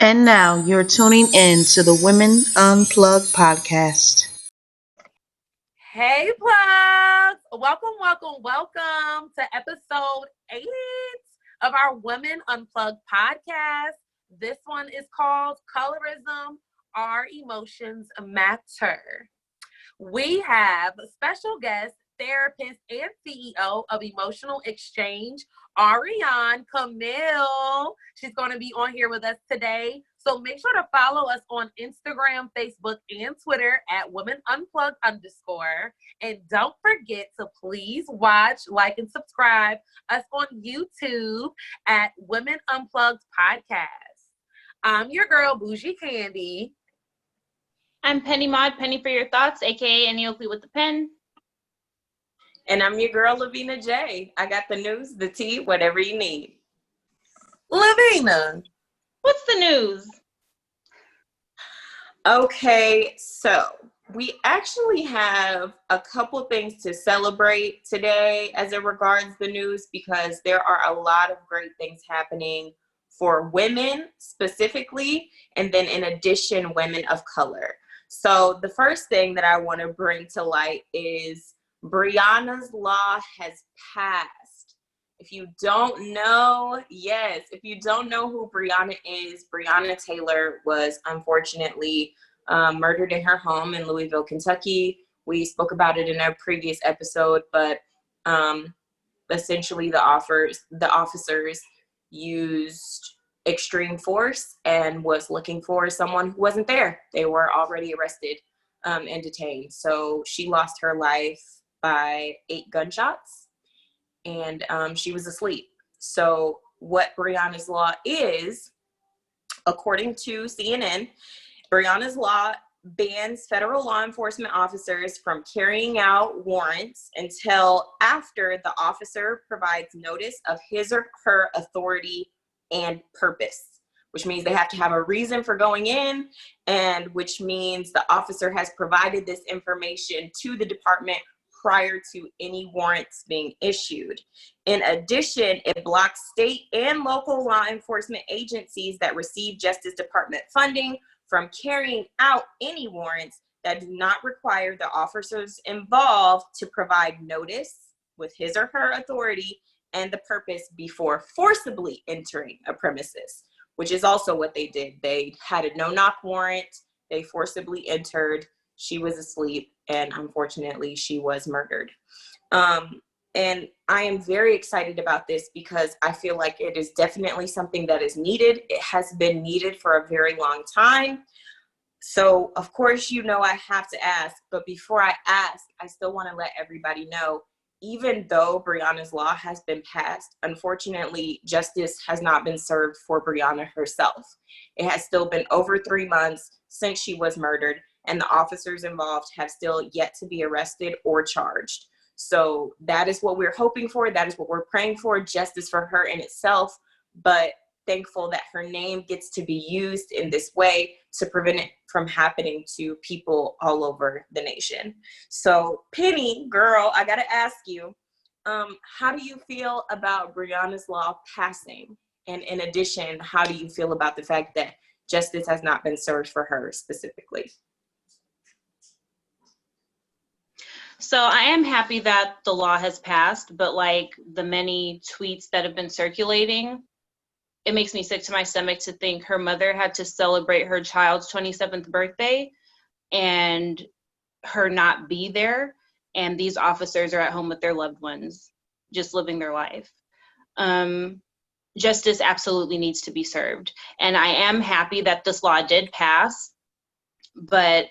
And now you're tuning in to the Women Unplugged podcast. Hey, plugs! Welcome to episode 8 of our Women Unplugged podcast. This one is called Colorism, Our Emotions Matter. We have special guest, therapist, and CEO of Emotional Exchange, Ariane, Camille. She's going to be on here with us today. So make sure to follow us on Instagram, Facebook, and Twitter at Women Unplugged _. And don't forget to please watch, like, and subscribe us on YouTube at Women Unplugged Podcast. I'm your girl, Bougie Candy. I'm Penny Maud, Penny for your thoughts, aka Aniope with the pen. And I'm your girl, Lavina J. I got the news, the tea, whatever you need. Lavina, what's the news? Okay, so we actually have a couple things to celebrate today as it regards the news, because there are a lot of great things happening for women specifically, and then in addition, women of color. So the first thing that I want to bring to light is Breonna's law has passed. If you don't know, if you don't know who Breonna is, Breonna Taylor was unfortunately murdered in her home in Louisville, Kentucky. We spoke about it in a previous episode, but essentially the officers used extreme force and was looking for someone who wasn't there. They were already arrested and detained. So she lost her life by 8 gunshots, and she was asleep. So what Breonna's law is, according to CNN, Breonna's law bans federal law enforcement officers from carrying out warrants until after the officer provides notice of his or her authority and purpose, which means they have to have a reason for going in, and which means the officer has provided this information to the department prior to any warrants being issued. In addition, it blocks state and local law enforcement agencies that receive Justice Department funding from carrying out any warrants that do not require the officers involved to provide notice with his or her authority and the purpose before forcibly entering a premises, which is also what they did. They had a no-knock warrant. They forcibly entered. She was asleep, and unfortunately, she was murdered. And I am very excited about this because I feel like it is definitely something that is needed. It has been needed for a very long time. So, of course, I have to ask. But before I ask, I still want to let everybody know, even though Breonna's law has been passed, unfortunately, justice has not been served for Breonna herself. It has still been over 3 months since she was murdered, and the officers involved have still yet to be arrested or charged. So that is what we're hoping for. That is what we're praying for, justice for her in itself, but thankful that her name gets to be used in this way to prevent it from happening to people all over the nation. So Penny, girl, I got to ask you, how do you feel about Breonna's law passing? And in addition, how do you feel about the fact that justice has not been served for her specifically? So I am happy that the law has passed, but like the many tweets that have been circulating, it makes me sick to my stomach to think her mother had to celebrate her child's 27th birthday and her not be there, and these officers are at home with their loved ones, just living their life. Justice absolutely needs to be served. And I am happy that this law did pass, but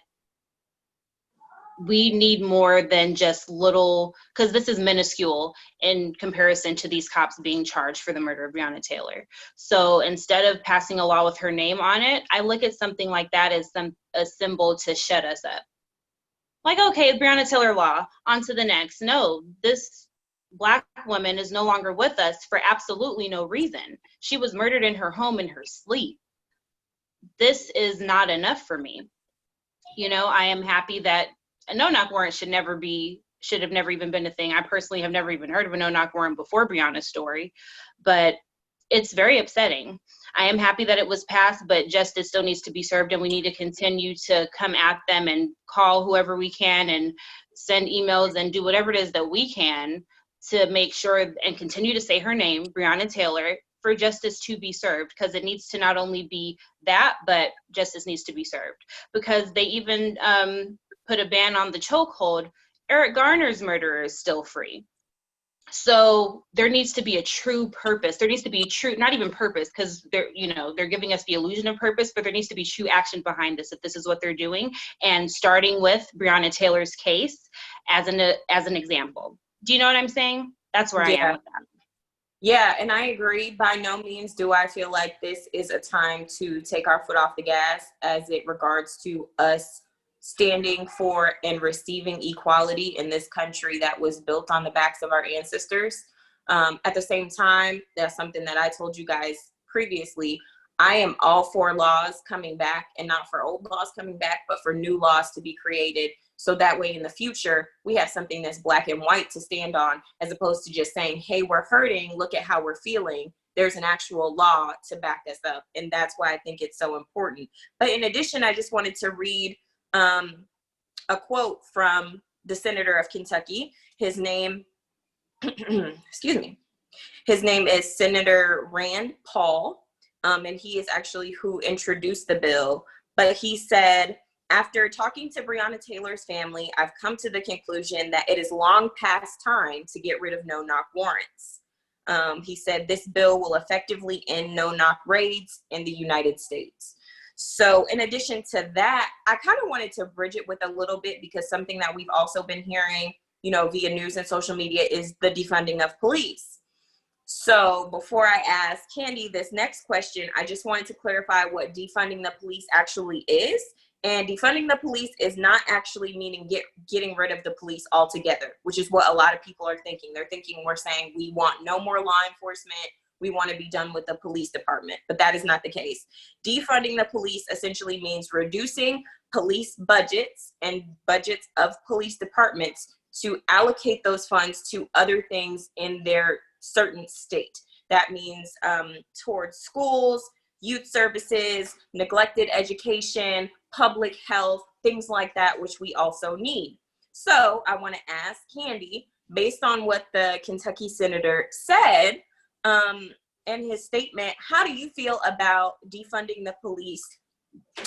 we need more than just little, because this is minuscule in comparison to these cops being charged for the murder of Breonna Taylor. So instead of passing a law with her name on it, I look at something like that as a symbol to shut us up. Like, okay, Breonna Taylor law, on to the next. No, this Black woman is no longer with us for absolutely no reason. She was murdered in her home in her sleep. This is not enough for me. I am happy that a no-knock warrant should have never even been a thing. I personally have never even heard of a no-knock warrant before Breonna's story, but it's very upsetting. I am happy that it was passed, but justice still needs to be served, and we need to continue to come at them and call whoever we can and send emails and do whatever it is that we can to make sure and continue to say her name, Breonna Taylor, for justice to be served, because it needs to not only be that, but justice needs to be served. Because they even put a ban on the chokehold. Eric Garner's murderer is still free. So there needs to be a true purpose. There needs to be true, not even purpose, because they're giving us the illusion of purpose, but there needs to be true action behind this if this is what they're doing. And starting with Breonna Taylor's case as an example. Do you know what I'm saying? That's where I am with that. Yeah, and I agree. By no means do I feel like this is a time to take our foot off the gas as it regards to us standing for and receiving equality in this country that was built on the backs of our ancestors. At the same time, that's something that I told you guys previously. I am all for laws coming back, and not for old laws coming back, but for new laws to be created. So that way in the future, we have something that's black and white to stand on, as opposed to just saying, hey, we're hurting, look at how we're feeling. There's an actual law to back us up. And that's why I think it's so important. But in addition, I just wanted to read a quote from the senator of Kentucky. His name, excuse me, his name is Senator Rand Paul, and he is actually who introduced the bill. But he said, after talking to Breonna Taylor's family, I've come to the conclusion that it is long past time to get rid of no-knock warrants. He said this bill will effectively end no-knock raids in the United States. So in addition to that, I kind of wanted to bridge it with a little bit, because something that we've also been hearing, via news and social media is the defunding of police. So before I ask Candy this next question, I just wanted to clarify what defunding the police actually is. And defunding the police is not actually meaning getting rid of the police altogether, which is what a lot of people are thinking. They're thinking we're saying we want no more law enforcement. We want to be done with the police department, but that is not the case. Defunding the police essentially means reducing police budgets and budgets of police departments to allocate those funds to other things in their certain state. That means towards schools, youth services, neglected education, public health, things like that, which we also need. So I want to ask Candy, based on what the Kentucky senator said, in his statement, how do you feel about defunding the police?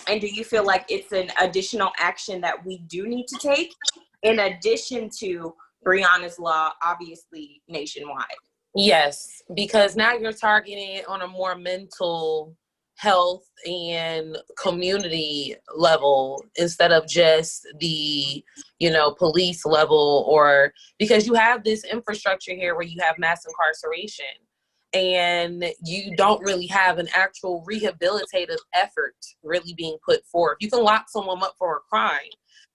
And do you feel like it's an additional action that we do need to take in addition to Breonna's law, obviously nationwide? Yes, because now you're targeting it on a more mental health and community level instead of just the, police level, or because you have this infrastructure here where you have mass incarceration and you don't really have an actual rehabilitative effort really being put forth. You can lock someone up for a crime,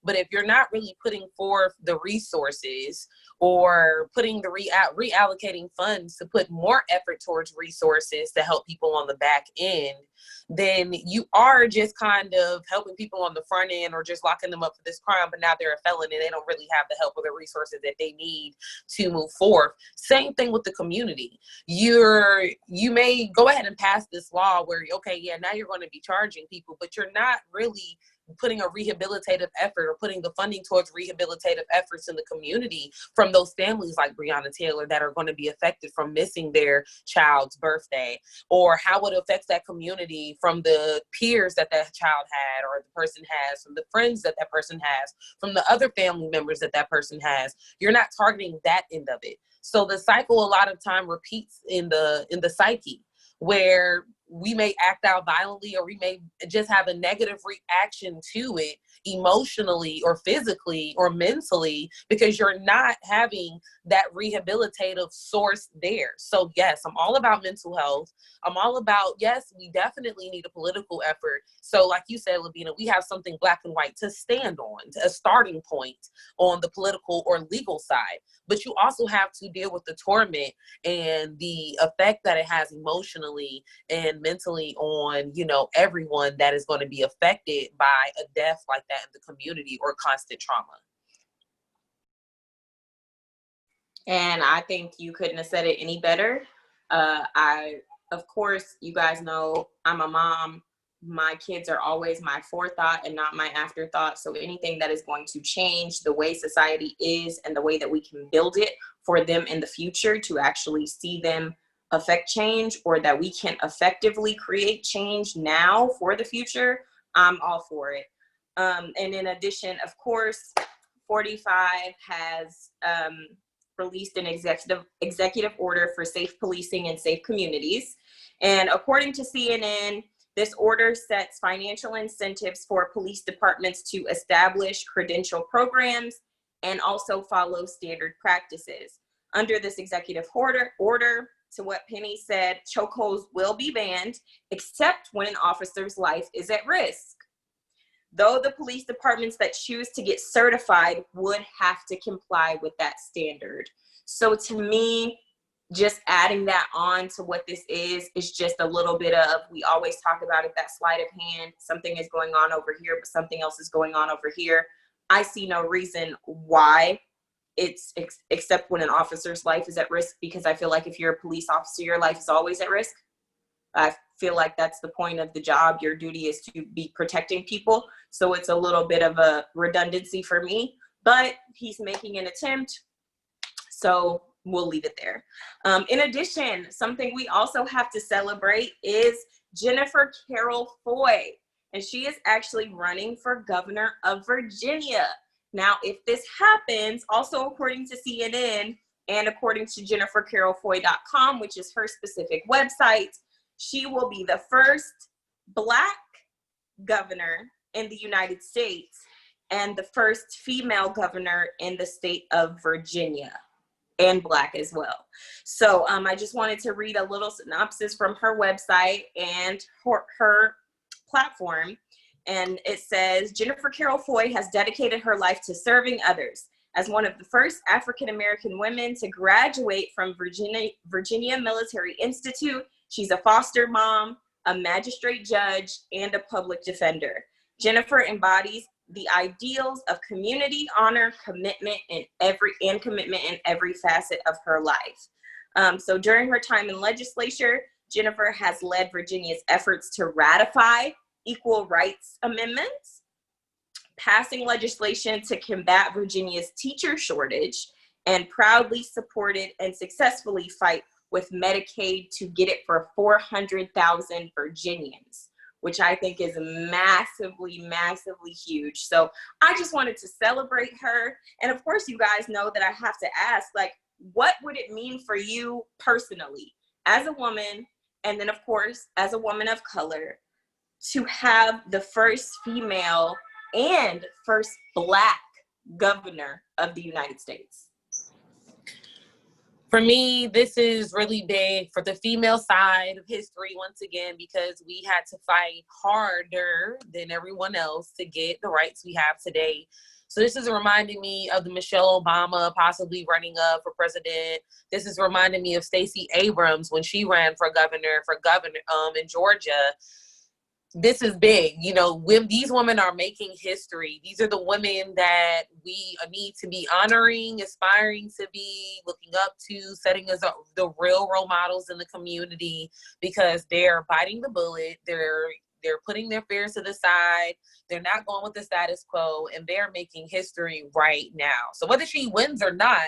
but if you're not really putting forth the resources or putting the reallocating funds to put more effort towards resources to help people on the back end, then you are just kind of helping people on the front end or just locking them up for this crime, but now they're a felon and they don't really have the help or the resources that they need to move forth. Same thing with the community. You may go ahead and pass this law where, okay, yeah, now you're going to be charging people, but you're not really putting a rehabilitative effort or putting the funding towards rehabilitative efforts in the community from those families like Breonna Taylor that are going to be affected from missing their child's birthday, or how it affects that community from the peers that child had or the person has, from the friends that person has, from the other family members that person has. You're not targeting that end of it. So the cycle a lot of time repeats in the psyche, where we may act out violently or we may just have a negative reaction to it emotionally or physically or mentally because you're not having that rehabilitative source there. So yes, I'm all about mental health. I'm all about, yes, we definitely need a political effort. So like you said, Lavina, we have something black and white to stand on, a starting point on the political or legal side. But you also have to deal with the torment and the effect that it has emotionally and mentally on, everyone that is going to be affected by a death like that in the community or constant trauma. And I think you couldn't have said it any better. I of course, you guys know I'm a mom. My kids are always my forethought and not my afterthought. So anything that is going to change the way society is and the way that we can build it for them in the future to actually see them affect change, or that we can effectively create change now for the future, I'm all for it. And in addition, of course, 45 has released an executive order for safe policing and safe communities. And according to CNN, this order sets financial incentives for police departments to establish credential programs and also follow standard practices. Under this executive order, to what Penny said, chokeholds will be banned except when an officer's life is at risk, though the police departments that choose to get certified would have to comply with that standard. So to me, just adding that on to what this is just a little bit of, we always talk about it, that sleight of hand. Something is going on over here, but something else is going on over here. I see no reason why it's except when an officer's life is at risk, because I feel like if you're a police officer, your life is always at risk. I feel like that's the point of the job. Your duty is to be protecting people. So it's a little bit of a redundancy for me, but he's making an attempt. So we'll leave it there. In addition, something we also have to celebrate is Jennifer Carroll Foy, and she is actually running for governor of Virginia. Now, if this happens, also according to CNN and according to JenniferCarrollFoy.com, which is her specific website, she will be the first Black governor in the United States and the first female governor in the state of Virginia, and Black as well. So I just wanted to read a little synopsis from her website and her platform. And it says, Jennifer Carroll Foy has dedicated her life to serving others. As one of the first African-American women to graduate from Virginia Military Institute, she's a foster mom, a magistrate judge, and a public defender. Jennifer embodies the ideals of community, honor, commitment in every facet of her life. So during her time in legislature, Jennifer has led Virginia's efforts to ratify equal rights amendments, passing legislation to combat Virginia's teacher shortage, and proudly supported and successfully fight with Medicaid to get it for 400,000 Virginians, which I think is massively, massively huge. So I just wanted to celebrate her. And of course, you guys know that I have to ask, like, what would it mean for you personally as a woman, and then of course, as a woman of color, to have the first female and first Black governor of the United States? For me, this is really big for the female side of history once again, because we had to fight harder than everyone else to get the rights we have today. So this is reminding me of the Michelle Obama possibly running up for president. This is reminding me of Stacey Abrams when she ran for governor in Georgia. This is big. You know, when these women are making history, these are the women that we need to be honoring, aspiring to be, looking up to, setting as the real role models in the community, because they're biting the bullet. They're putting their fears to the side. They're not going with the status quo, and they're making history right now. So whether she wins or not,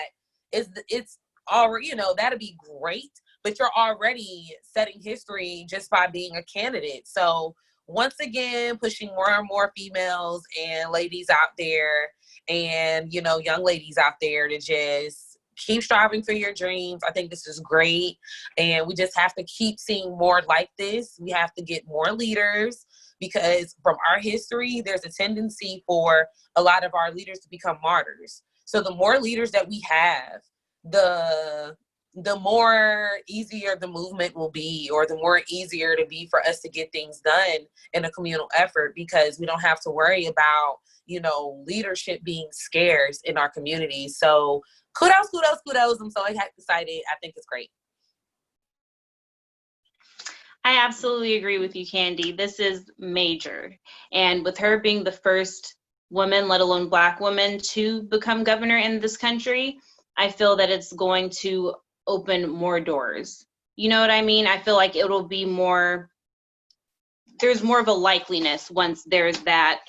it's already, you know, that'd be great, but you're already setting history just by being a candidate. So once again, pushing more and more females and ladies out there, and, you know, young ladies out there to just keep striving for your dreams. I think this is great. And we just have to keep seeing more like this. We have to get more leaders, because from our history, there's a tendency for a lot of our leaders to become martyrs. So the more leaders that we have, the more easier the movement will be, or the more easier to be for us to get things done in a communal effort, because we don't have to worry about, you know, leadership being scarce in our community. So kudos. I'm so excited. I think it's great. I absolutely agree with you, Candy. This is major. And with her being the first woman, let alone Black woman, to become governor in this country, I feel that it's going to open more doors You know what I mean? I feel like it'll be more, there's more of a likeliness once that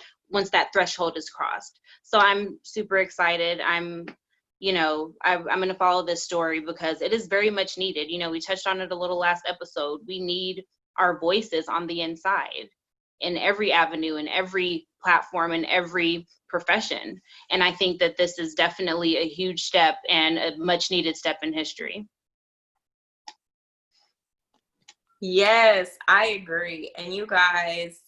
threshold is crossed. So I'm super excited. I'm going to follow this story because it is very much needed. You know, we touched on it a little last episode. We need our voices on the inside in every avenue, in every platform, in every profession. And I think that this is definitely a huge step and a much needed step in history. Yes, I agree. And you guys,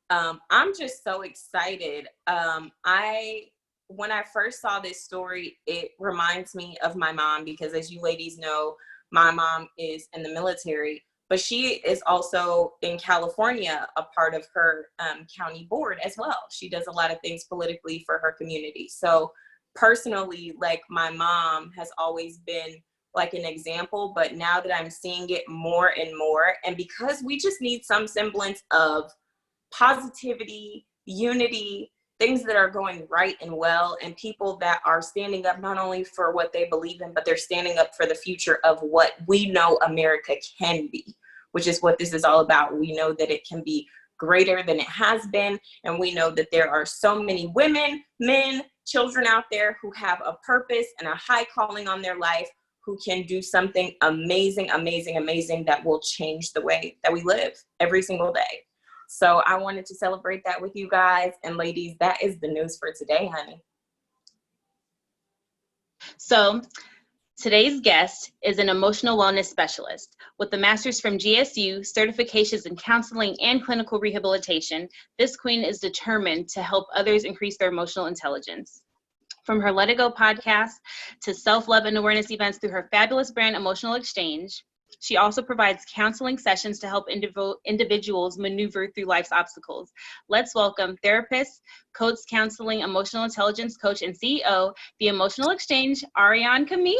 I'm just so excited. When I first saw this story, it reminds me of my mom, because as you ladies know, my mom is in the military, but she is also in California, a part of her county board as well. She does a lot of things politically for her community. So personally, like, my mom has always been like an example, but now that I'm seeing it more and more, and because we just need some semblance of positivity, unity, things that are going right and well, and people that are standing up not only for what they believe in, but they're standing up for the future of what we know America can be, which is what this is all about. We know that it can be greater than it has been, and we know that there are so many women, men, children out there who have a purpose and a high calling on their life, who can do something amazing, amazing, amazing that will change the way that we live every single day. So I wanted to celebrate that with you guys. And ladies, that is the news for today, honey. So today's guest is an emotional wellness specialist with a master's from GSU, certifications in counseling and clinical rehabilitation. This queen is determined to help others increase their emotional intelligence. From her Let It Go podcast to self-love and awareness events through her fabulous brand, Emotional Exchange, she also provides counseling sessions to help individuals maneuver through life's obstacles. Let's welcome therapist, coach, counseling, emotional intelligence coach, and CEO, the Emotional Exchange, Ariane Camille.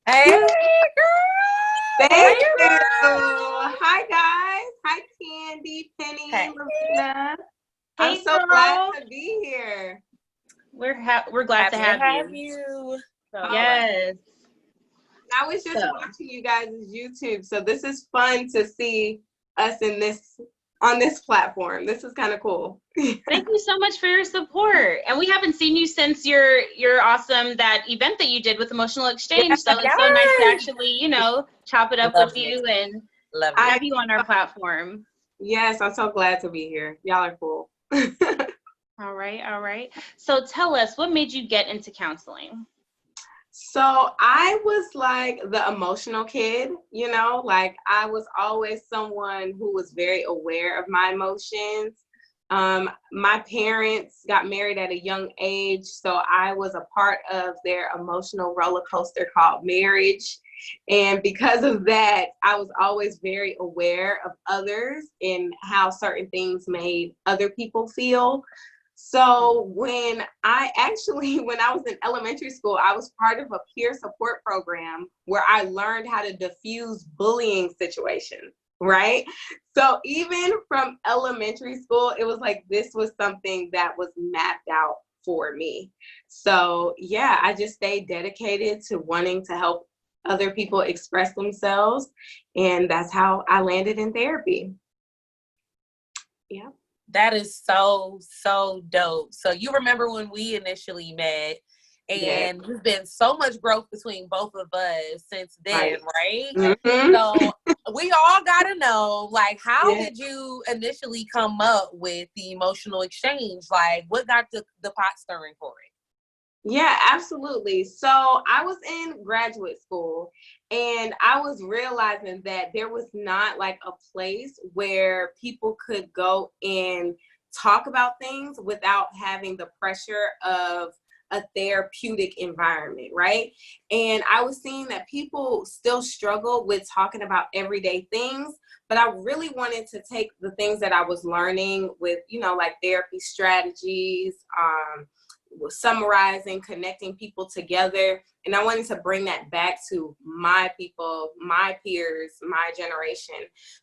Hey, girl. Thank you. Hi, guys. Hi, Candy, Penny, Hey. Lavina. Hey, I'm so girl. glad to be here. We're glad to have you. So, yes. I was just watching you guys' YouTube, so this is fun to see us on this platform. This is kind of cool. Thank you so much for your support. And we haven't seen you since your awesome, that event that you did with Emotional Exchange. So it's so nice to actually, chop it up with you and have you on our platform. Yes, I'm so glad to be here. Y'all are cool. All right. So tell us, what made you get into counseling? So I was like the emotional kid, like I was always someone who was very aware of my emotions. My parents got married at a young age, so I was a part of their emotional roller coaster called marriage. And because of that, I was always very aware of others and how certain things made other people feel. So when I was in elementary school, I was part of a peer support program where I learned how to diffuse bullying situations, right? So even from elementary school, it was like this was something that was mapped out for me. So yeah, I just stayed dedicated to wanting to help other people express themselves. And that's how I landed in therapy. Yeah. That is so dope. So you remember when we initially met, and there's been so much growth between both of us since then, right? Mm-hmm. So we all gotta know, like, how did you initially come up with the Emotional Exchange? Like, what got the pot stirring for it? Yeah, absolutely. So I was in graduate school and I was realizing that there was not like a place where people could go and talk about things without having the pressure of a therapeutic environment, right? And I was seeing that people still struggle with talking about everyday things, but I really wanted to take the things that I was learning with, like therapy strategies, summarizing, connecting people together. And I wanted to bring that back to my people, my peers, my generation.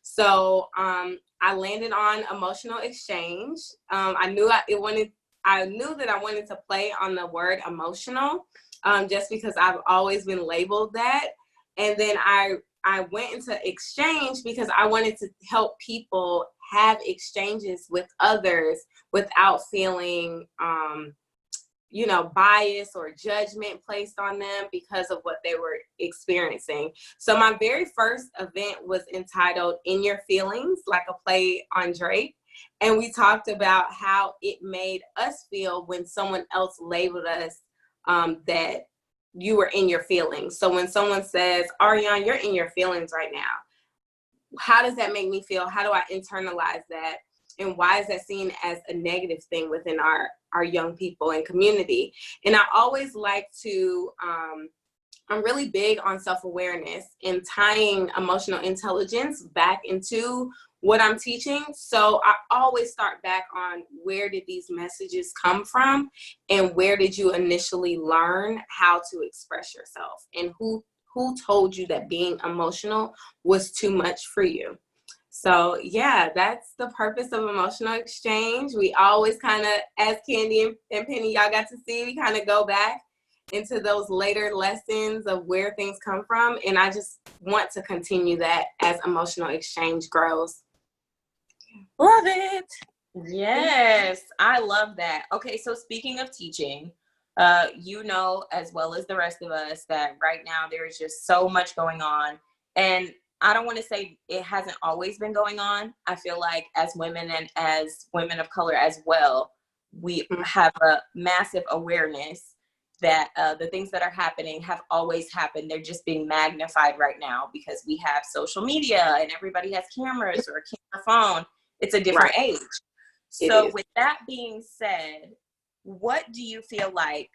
So I landed on Emotional Exchange. I knew that I wanted to play on the word emotional, just because I've always been labeled that. And then I I went into exchange because I wanted to help people have exchanges with others without feeling, bias or judgment placed on them because of what they were experiencing. So my very first event was entitled In Your Feelings, like a play on Drake. And we talked about how it made us feel when someone else labeled us that you were in your feelings. So when someone says, Ariane, you're in your feelings right now, how does that make me feel? How do I internalize that? And why is that seen as a negative thing within our young people and community? And I always like to, I'm really big on self-awareness and tying emotional intelligence back into what I'm teaching. So I always start back on where did these messages come from and where did you initially learn how to express yourself, and who told you that being emotional was too much for you. So yeah, that's the purpose of emotional exchange. We always kind of, as Candy and Penny, y'all got to see, we kind of go back into those later lessons of where things come from. And I just want to continue that as emotional exchange grows. Love it. Yes, I love that. Okay, so speaking of teaching, as well as the rest of us, that right now there is just so much going on. And I don't want to say it hasn't always been going on. I feel like as women and as women of color as well, we have a massive awareness that the things that are happening have always happened. They're just being magnified right now because we have social media and everybody has cameras or a camera phone. It's a different age. So with that being said, what do you feel like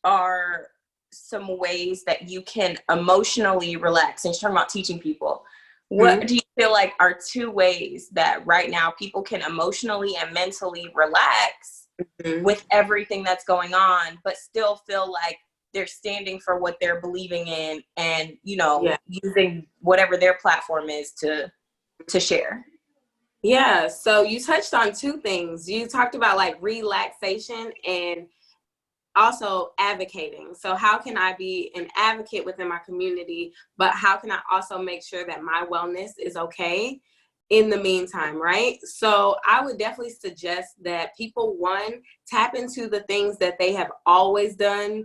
are some ways that you can emotionally relax? And you're talking about teaching people. What do you feel like are 2 ways that right now people can emotionally and mentally relax with everything that's going on, but still feel like they're standing for what they're believing in and, using whatever their platform is to share? Yeah, so you touched on 2 things. You talked about like relaxation and also advocating. So how can I be an advocate within my community, but how can I also make sure that my wellness is okay in the meantime, right? So I would definitely suggest that people, 1, tap into the things that they have always done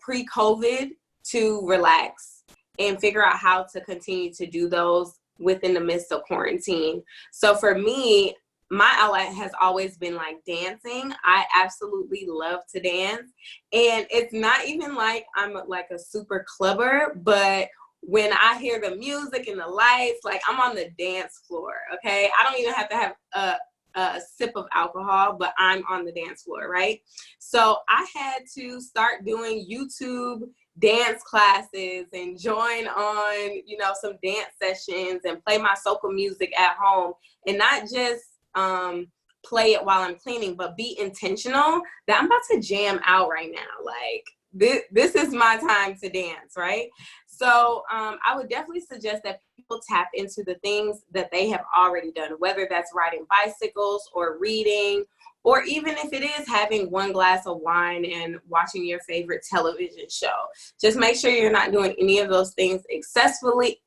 pre-COVID to relax and figure out how to continue to do those within the midst of quarantine. So for me, my outlet has always been like dancing. I absolutely love to dance. And it's not even like I'm like a super clubber, but when I hear the music and the lights, like I'm on the dance floor, okay? I don't even have to have a sip of alcohol, but I'm on the dance floor, right? So I had to start doing YouTube dance classes and join on, some dance sessions and play my soca music at home, and not just play it while I'm cleaning, but be intentional that I'm about to jam out right now. Like this is my time to dance, right? So I would definitely suggest that people tap into the things that they have already done, whether that's riding bicycles or reading, or even if it is having 1 glass of wine and watching your favorite television show. Just make sure you're not doing any of those things excessively,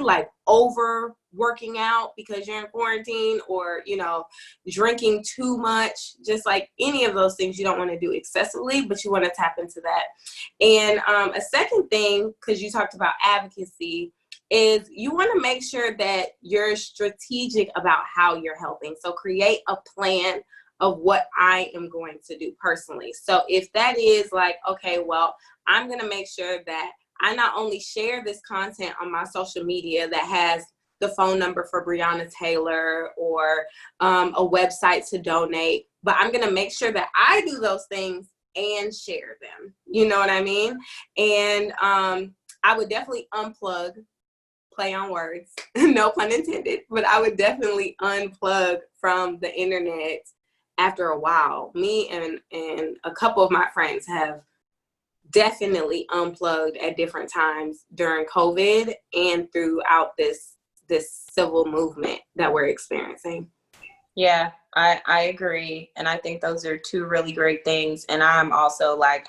like over working out because you're in quarantine, or, drinking too much. Just like any of those things you don't want to do excessively, but you want to tap into that. And a second thing, because you talked about advocacy, is you want to make sure that you're strategic about how you're helping. So create a plan of what I am going to do personally. So if that is like, okay, well, I'm going to make sure that I not only share this content on my social media that has the phone number for Breonna Taylor or a website to donate, but I'm going to make sure that I do those things and share them. You know what I mean? And I would definitely unplug, play on words, no pun intended, but I would definitely unplug from the internet after a while. Me and a couple of my friends have definitely unplugged at different times during COVID and throughout this civil movement that we're experiencing. Yeah, I agree. And I think those are 2 really great things. And I'm also like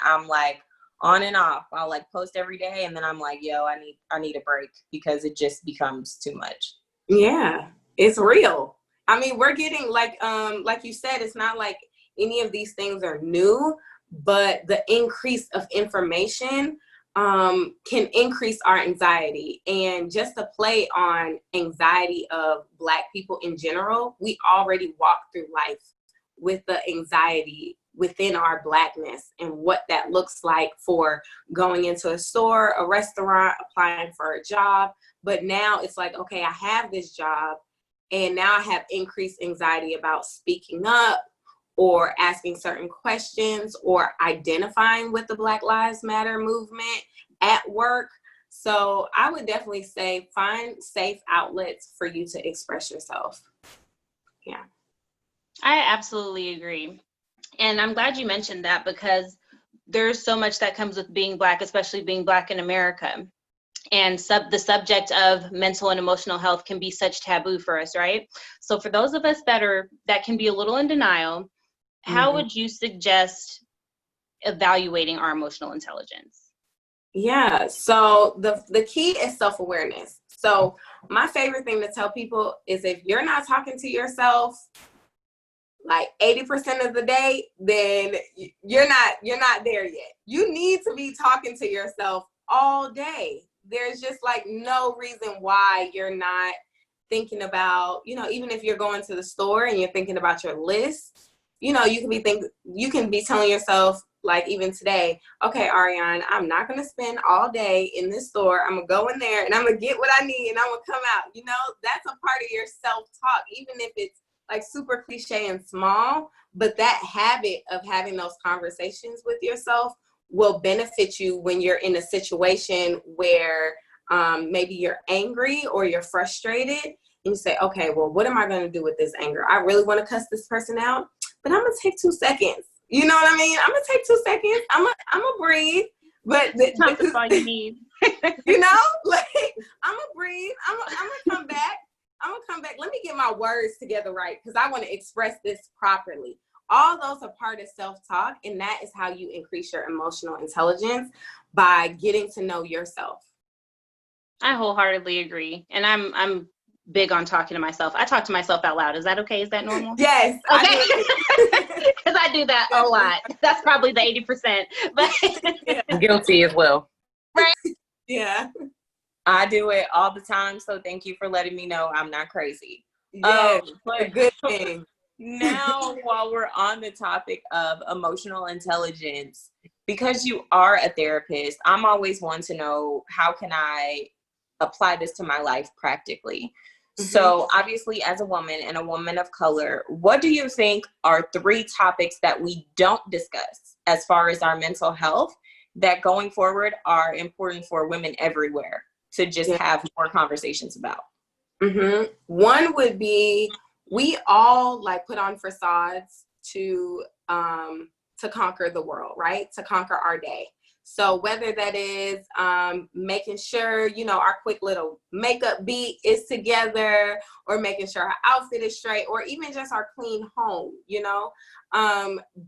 on and off. I'll like post every day, and then I'm like, yo, I need a break because it just becomes too much. Yeah, it's real. I mean, we're getting like you said, it's not like any of these things are new, but the increase of information can increase our anxiety. And just to play on anxiety of Black people in general, we already walk through life with the anxiety within our Blackness and what that looks like for going into a store, a restaurant, applying for a job. But now it's like, okay, I have this job, and now I have increased anxiety about speaking up or asking certain questions or identifying with the Black Lives Matter movement at work. So I would definitely say find safe outlets for you to express yourself. Yeah. I absolutely agree. And I'm glad you mentioned that, because there's so much that comes with being Black, especially being Black in America. And the subject of mental and emotional health can be such taboo for us, right? So for those of us that can be a little in denial, how would you suggest evaluating our emotional intelligence? Yeah, so the key is self-awareness. So my favorite thing to tell people is if you're not talking to yourself like 80% of the day, then you're not there yet. You need to be talking to yourself all day. There's just like no reason why you're not thinking about, even if you're going to the store and you're thinking about your list, you can be telling yourself, like even today, okay, Ariane, I'm not going to spend all day in this store. I'm going to go in there and I'm going to get what I need and I'm going to come out. That's a part of your self-talk, even if it's like super cliche and small, but that habit of having those conversations with yourself will benefit you when you're in a situation where maybe you're angry or you're frustrated and you say, okay, well, what am I going to do with this anger? I really want to cuss this person out, but I'm going to take 2 seconds. You know what I mean? I'm going to take 2 seconds. I'm going to breathe. But That's all you need. like, I'm going to breathe. I'm going to come back. Let me get my words together right, because I want to express this properly. All those are part of self-talk, and that is how you increase your emotional intelligence, by getting to know yourself. I wholeheartedly agree. And I'm big on talking to myself. I talk to myself out loud. Is that okay? Is that normal? Yes. Okay. Because I do that a lot. That's probably the 80%. But I'm guilty as well. Right? Yeah. I do it all the time. So thank you for letting me know I'm not crazy. Yeah, But a good thing. Now, while we're on the topic of emotional intelligence, because you are a therapist, I'm always one to know, how can I apply this to my life practically? So obviously, as a woman and a woman of color, what do you think are 3 topics that we don't discuss as far as our mental health that going forward are important for women everywhere to just have more conversations about? One would be, we all like put on facades to conquer the world, right? To conquer our day. So whether that is making sure, our quick little makeup beat is together, or making sure our outfit is straight, or even just our clean home,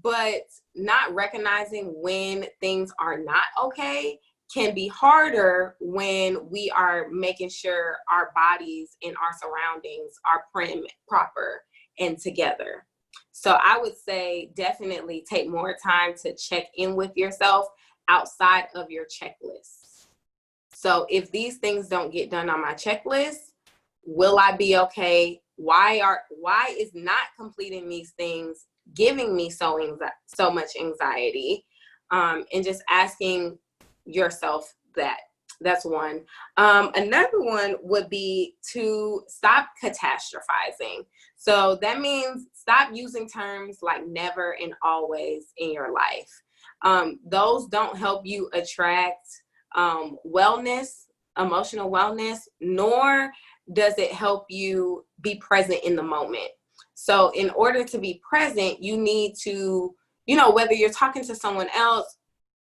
but not recognizing when things are not okay can be harder when we are making sure our bodies and our surroundings are prim, proper, and together. So I would say definitely take more time to check in with yourself outside of your checklist. So if these things don't get done on my checklist, will I be okay? Why is not completing these things giving me so much anxiety? And just asking yourself that. That's one. Another one would be to stop catastrophizing. So that means stop using terms like never and always in your life. Those don't help you attract wellness, emotional wellness, nor does it help you be present in the moment. So in order to be present, you need to, whether you're talking to someone else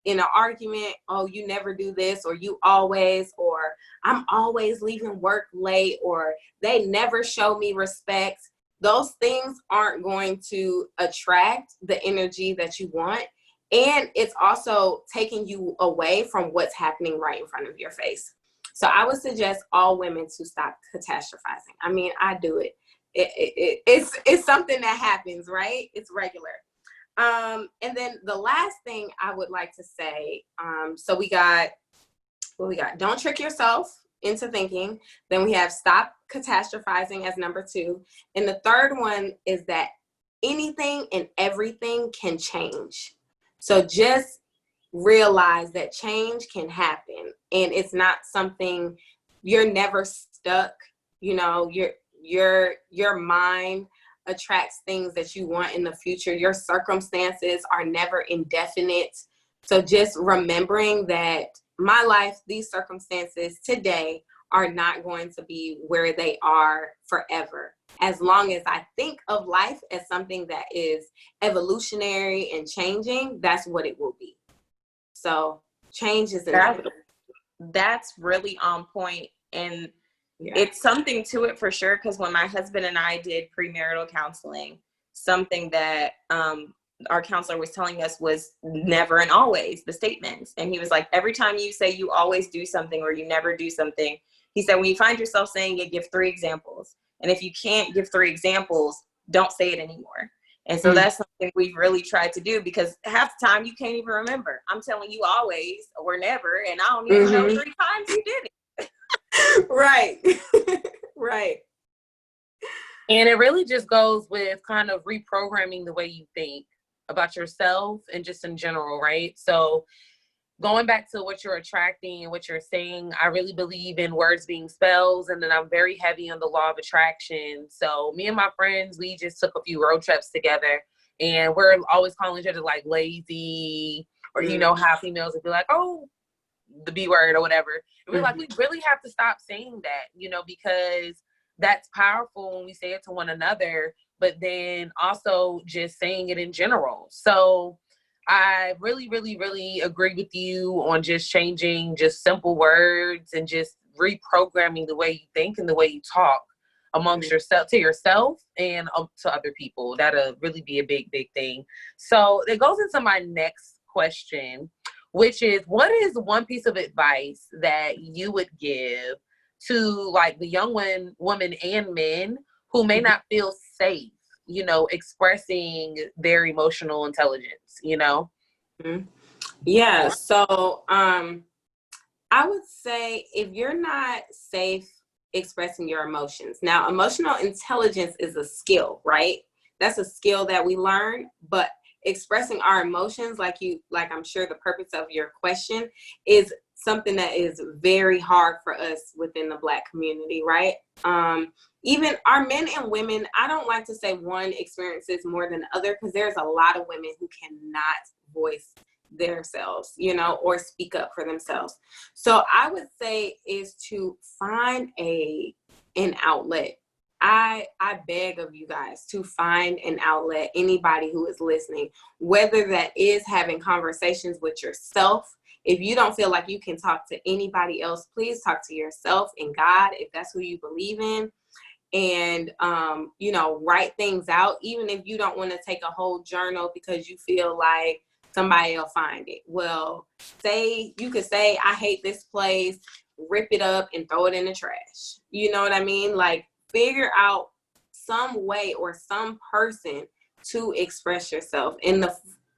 in an argument, oh, you never do this, or you always, or I'm always leaving work late, or they never show me respect. Those things aren't going to attract the energy that you want. And it's also taking you away from what's happening right in front of your face. So I would suggest all women to stop catastrophizing. I mean, I do it. It's something that happens, right? It's regular. And then the last thing I would like to say, so we got, don't trick yourself into thinking. Then we have stop catastrophizing as number 2. And the third one is that anything and everything can change. So just realize that change can happen, and it's not something, you're never stuck. You know, your mind attracts things that you want in the future. Your circumstances are never indefinite. So just remembering that my life, these circumstances today are not going to be where they are forever. As long as I think of life as something that is evolutionary and changing, that's what it will be. So change is inevitable. That's really on point. And it's something to it for sure, because when my husband and I did premarital counseling, something that our counselor was telling us was never and always the statements. And he was like, every time you say you always do something or you never do something, he said, when you find yourself saying it, give 3 examples. And if you can't give 3 examples, don't say it anymore. And so that's something we've really tried to do, because half the time you can't even remember. I'm telling you always or never, and I don't even know 3 times you did it. Right. Right. And it really just goes with kind of reprogramming the way you think about yourself and just in general, right? So going back to what you're attracting and what you're saying, I really believe in words being spells, and then I'm very heavy on the law of attraction. So me and my friends, we just took a few road trips together, and we're always calling each other like lazy, or you know how females would be like, oh, the B word or whatever. And we're like, we really have to stop saying that, you know, because that's powerful when we say it to one another, but then also just saying it in general. So I really, really, really agree with you on just changing just simple words and just reprogramming the way you think and the way you talk amongst yourself, to yourself and to other people. That'll really be a big, big thing. So it goes into my next question, which is, what is one piece of advice that you would give to like the young women and men who may not feel safe, you know, expressing their emotional intelligence, you know? Yeah. So I would say, if you're not safe expressing your emotions, now emotional intelligence is a skill, right? That's a skill that we learn, but expressing our emotions, like I'm sure the purpose of your question, is something that is very hard for us within the Black community, right? Even our men and women, I don't like to say one experiences more than the other, because there's a lot of women who cannot voice themselves, you know, or speak up for themselves. So I would say is to find an outlet. I beg of you guys to find an outlet, anybody who is listening, whether that is having conversations with yourself. If you don't feel like you can talk to anybody else, please talk to yourself and God, if that's who you believe in. And, you know, write things out, even if you don't want to take a whole journal because you feel like somebody will find it. Well, you could say, I hate this place, rip it up and throw it in the trash. You know what I mean? Like, figure out some way or some person to express yourself. And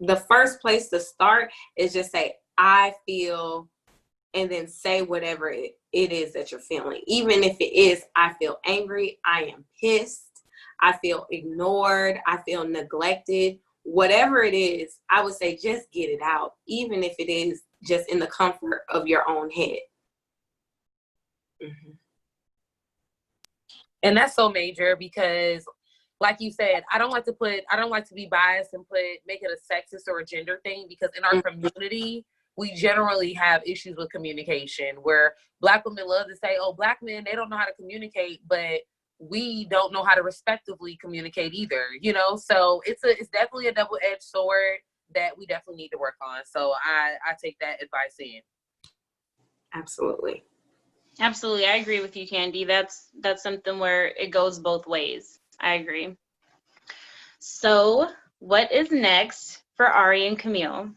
the first place to start is just say, I feel, and then say whatever it is that you're feeling. Even if it is, I feel angry, I am pissed, I feel ignored, I feel neglected, whatever it is, I would say just get it out, even if it is just in the comfort of your own head. And that's so major, because like you said, I don't like to be biased and make it a sexist or a gender thing, because in our community, we generally have issues with communication, where Black women love to say, oh, Black men, they don't know how to communicate, but we don't know how to respectively communicate either, you know? So it's definitely a double-edged sword that we definitely need to work on. So I take that advice in. Absolutely. Absolutely. I agree with you, Candy. That's something where it goes both ways. I agree. So what is next for Ari and Camille?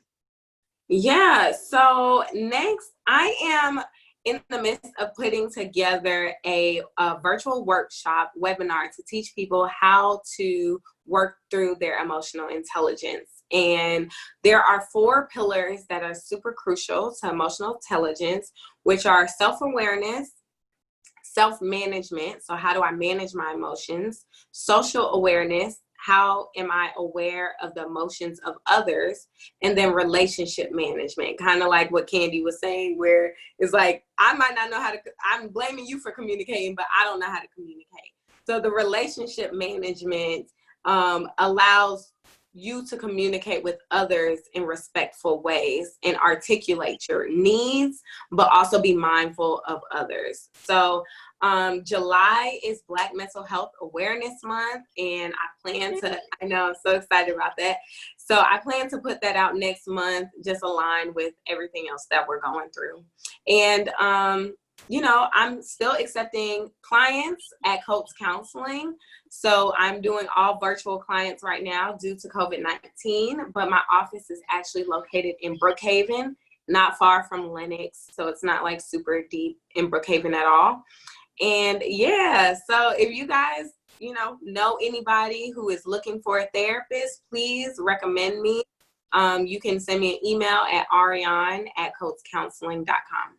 Yeah, so next I am in the midst of putting together a virtual workshop webinar to teach people how to work through their emotional intelligence. And there are 4 pillars that are super crucial to emotional intelligence, which are self-awareness, self-management, so how do I manage my emotions, social awareness, how am I aware of the emotions of others, and then relationship management, kind of like what Candy was saying, where it's like, I might not know how to, I'm blaming you for communicating, but I don't know how to communicate. So the relationship management allows you to communicate with others in respectful ways and articulate your needs, but also be mindful of others. So July is Black Mental Health Awareness Month, and I know, I'm so excited about that. So I plan to put that out next month, just aligned with everything else that we're going through. And, I'm still accepting clients at Coates Counseling. So I'm doing all virtual clients right now due to COVID-19, but my office is actually located in Brookhaven, not far from Lenox. So it's not like super deep in Brookhaven at all. And yeah, so if you guys, know anybody who is looking for a therapist, please recommend me. You can send me an email at Ariane@coatescounseling.com.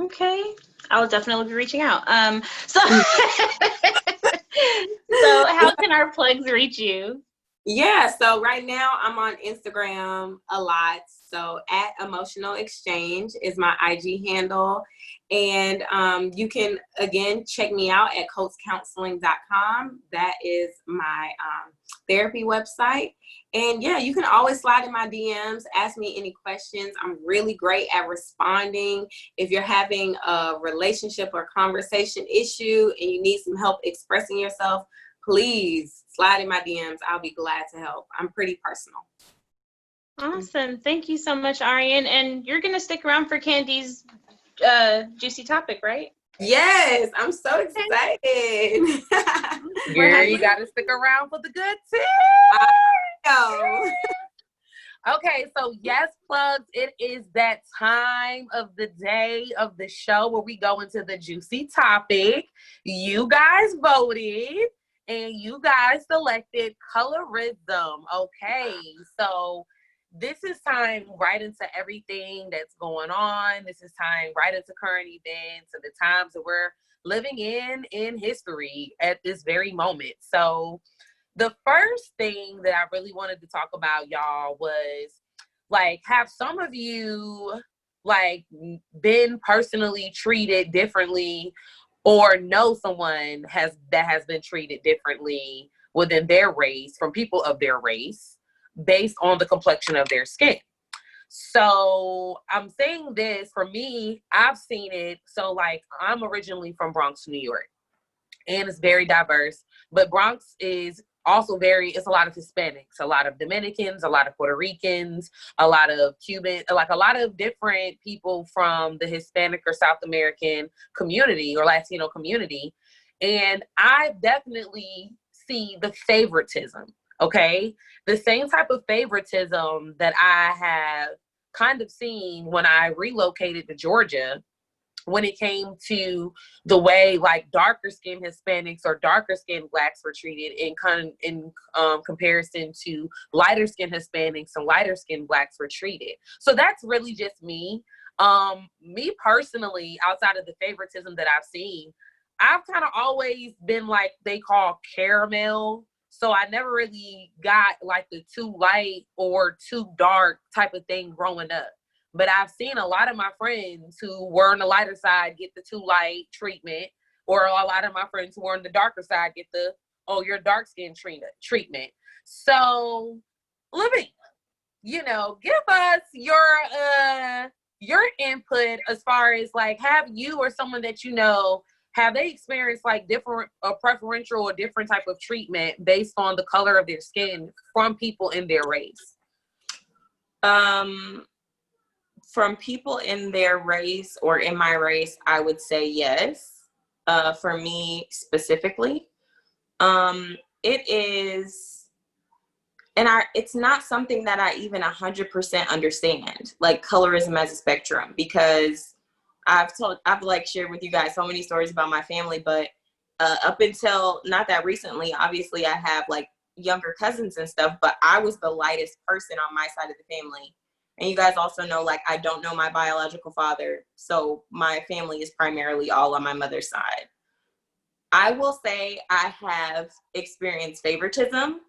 Okay, I will definitely be reaching out. So how can our plugs reach you? Yeah, so right now I'm on Instagram a lot. So @Emotional Exchange is my IG handle. And you can, again, check me out at coatescounseling.com. That is my therapy website. And yeah, you can always slide in my DMs, ask me any questions. I'm really great at responding. If you're having a relationship or conversation issue and you need some help expressing yourself, please slide in my DMs. I'll be glad to help. I'm pretty personal. Awesome. Thank you so much, Ariane. And you're going to stick around for Candy's juicy topic, right? Yes, I'm so excited. Girl, you got to stick around for the good tips. Okay, so yes, plugs, it is that time of the day of the show where we go into the juicy topic. You guys voted and you guys selected colorism. Okay, so this is time right into everything that's going on. This is time right into current events and the times that we're living in history at this very moment. So the first thing that I really wanted to talk about, y'all, was like, have some of you like been personally treated differently or know someone that has been treated differently within their race from people of their race based on the complexion of their skin? So I'm saying this, for me, I've seen it. So like, I'm originally from Bronx, New York, and it's very diverse, but Bronx is also it's a lot of Hispanics, a lot of Dominicans, a lot of Puerto Ricans, a lot of Cubans, like a lot of different people from the Hispanic or South American community or Latino community. And I definitely see the favoritism, okay? The same type of favoritism that I have kind of seen when I relocated to Georgia, when it came to the way like darker skinned Hispanics or darker skinned Blacks were treated in comparison to lighter skinned Hispanics and lighter skinned Blacks were treated. So that's really just me. Me personally, outside of the favoritism that I've seen, I've kind of always been like they call caramel. So I never really got like the too light or too dark type of thing growing up. But I've seen a lot of my friends who were on the lighter side get the too light treatment, or a lot of my friends who were on the darker side get the, oh, you're dark skin treatment. So, Living, give us your input as far as like, have you or someone that you know, have they experienced like different preferential or different type of treatment based on the color of their skin from people in their race? From people in their race or in my race, I would say yes. For me specifically, it is it's not something that I even 100% understand, like colorism as a spectrum, because I've like shared with you guys so many stories about my family, but up until not that recently, obviously I have like younger cousins and stuff, but I was the lightest person on my side of the family. And you guys also know, like, I don't know my biological father, so my family is primarily all on my mother's side. I will say I have experienced favoritism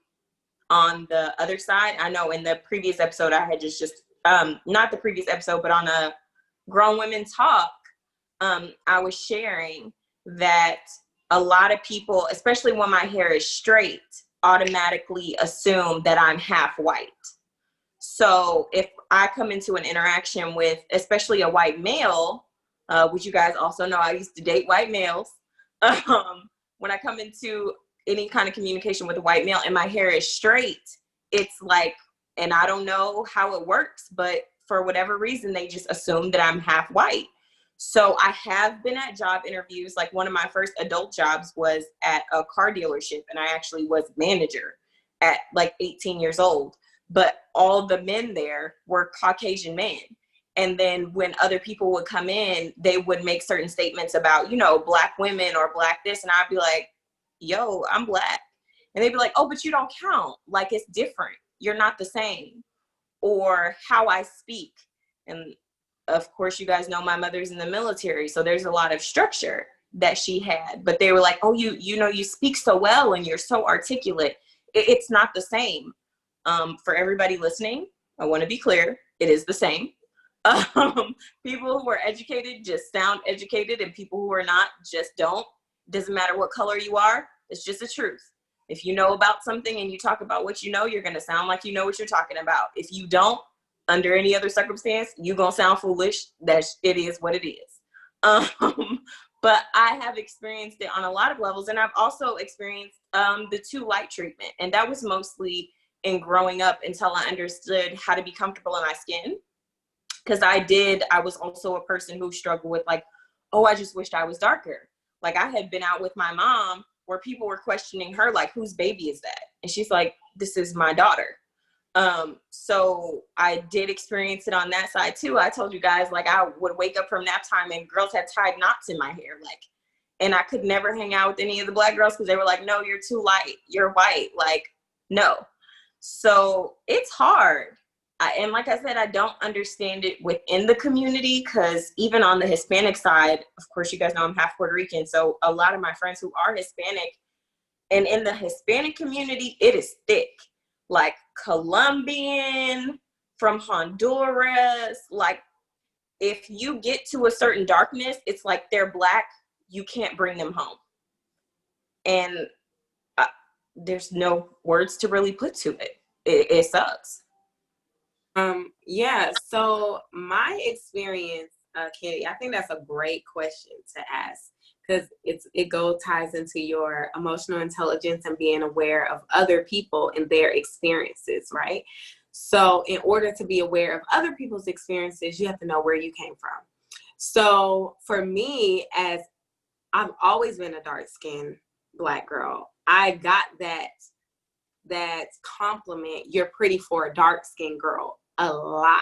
on the other side. I know in the previous episode I had just not the previous episode, but on a Grown Women Talk, I was sharing that a lot of people, especially when my hair is straight, automatically assume that I'm half white. So if I come into an interaction with, especially a white male, which you guys also know I used to date white males, when I come into any kind of communication with a white male and my hair is straight, it's like, and I don't know how it works, but for whatever reason, they just assume that I'm half white. So I have been at job interviews. Like one of my first adult jobs was at a car dealership, and I actually was manager at like 18 years old. But all the men there were Caucasian men. And then when other people would come in, they would make certain statements about, you know, Black women or Black this. And I'd be like, yo, I'm Black. And they'd be like, oh, but you don't count. Like, it's different. You're not the same. Or how I speak. And of course, you guys know my mother's in the military. So there's a lot of structure that she had. But they were like, oh, you know, you speak so well and you're so articulate. It's not the same. For everybody listening, I want to be clear. It is the same. People who are educated just sound educated, and people who are not just don't. Doesn't matter what color you are. It's just the truth. If you know about something and you talk about what you know, you're going to sound like you know what you're talking about. If you don't, under any other circumstance, you're going to sound foolish. It is what it is. But I have experienced it on a lot of levels. And I've also experienced the too light treatment. And that was mostly in growing up until I understood how to be comfortable in my skin. Because I was also a person who struggled with like, oh, I just wished I was darker. Like I had been out with my mom where people were questioning her, like, whose baby is that? And she's like, this is my daughter. So I did experience it on that side too. I told you guys, like, I would wake up from nap time and girls had tied knots in my hair. Like, and I could never hang out with any of the Black girls because they were like, no, you're too light. You're white. Like, no. So it's hard. And like I said, I don't understand it within the community because even on the Hispanic side, of course, you guys know I'm half Puerto Rican. So a lot of my friends who are Hispanic, and in the Hispanic community, it is thick. Like Colombian, from Honduras. Like if you get to a certain darkness, it's like they're Black. You can't bring them home. And there's no words to really put to it. It sucks. Yeah, so my experience, Kenny, I think that's a great question to ask because it ties into your emotional intelligence and being aware of other people and their experiences, right? So in order to be aware of other people's experiences, you have to know where you came from. So for me, as I've always been a dark-skinned Black girl, I got that compliment, you're pretty for a dark-skinned girl, a lot.